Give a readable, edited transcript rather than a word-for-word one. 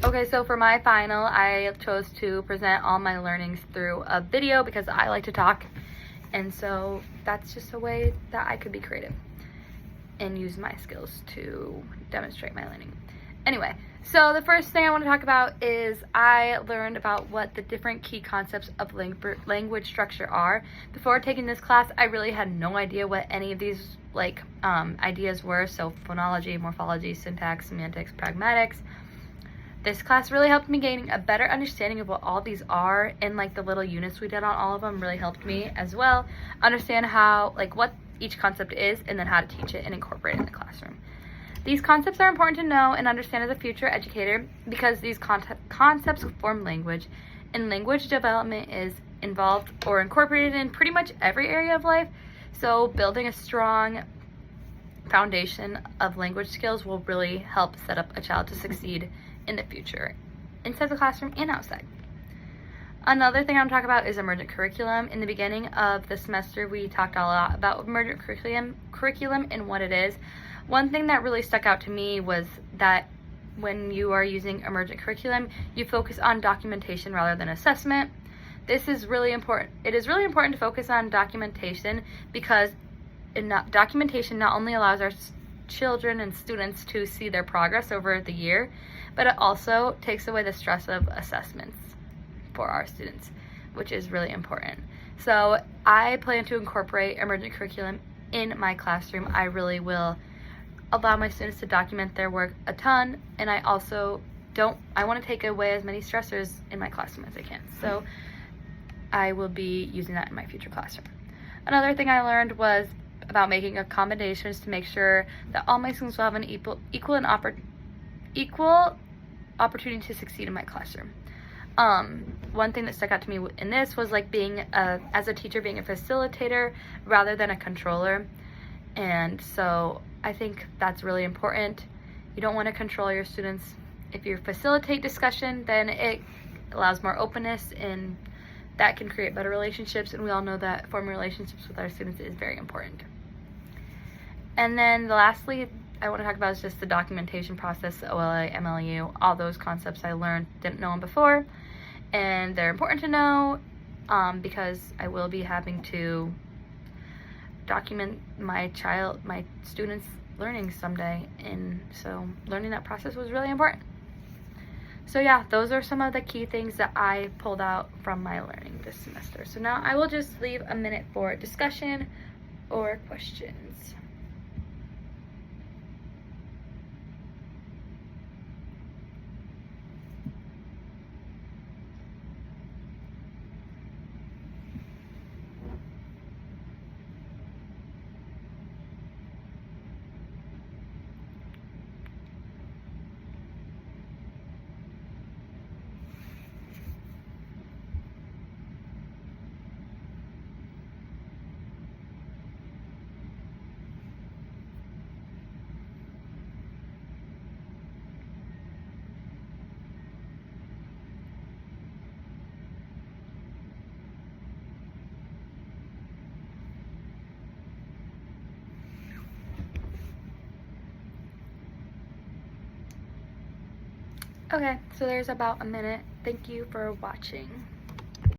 Okay, so for my final, I chose to present all my learnings through a video because I like to talk. And so that's just a way that I could be creative and use my skills to demonstrate my learning. Anyway, so the first thing I want to talk about is I learned about what the different key concepts of language structure are. Before taking this class, I really had no idea what any of these ideas were. So phonology, morphology, syntax, semantics, pragmatics. This class really helped me gain a better understanding of what all these are, and the little units we did on all of them really helped me as well understand how, what each concept is and then how to teach it and incorporate it in the classroom. These concepts are important to know and understand as a future educator because these concepts form language, and language development is involved or incorporated in pretty much every area of life. So building a strong foundation of language skills will really help set up a child to succeed in the future, inside the classroom and outside. Another thing I'm talking about is emergent curriculum. In the beginning of the semester, we talked a lot about emergent curriculum and what it is. One thing that really stuck out to me was that when you are using emergent curriculum, you focus on documentation rather than assessment. This is really important. It is really important to focus on documentation because documentation not only allows our children and students to see their progress over the year, but it also takes away the stress of assessments for our students, which is really important. So I plan to incorporate emergent curriculum in my classroom. I really will allow my students to document their work a ton, and I also I want to take away as many stressors in my classroom as I can. So I will be using that in my future classroom. Another thing I learned was about making accommodations to make sure that all my students will have an equal opportunity to succeed in my classroom. One thing that stuck out to me in this was as a teacher, being a facilitator rather than a controller. And so I think that's really important. You don't want to control your students. If you facilitate discussion, then it allows more openness, and that can create better relationships, and we all know that forming relationships with our students is very important. And then lastly, I want to talk about is just the documentation process, the OLA, MLU, all those concepts I learned, didn't know them before, and they're important to know because I will be having to document my students' learning someday, and so learning that process was really important. So yeah, those are some of the key things that I pulled out from my learning this semester. So now I will just leave a minute for discussion or questions. Okay, so there's about a minute. Thank you for watching.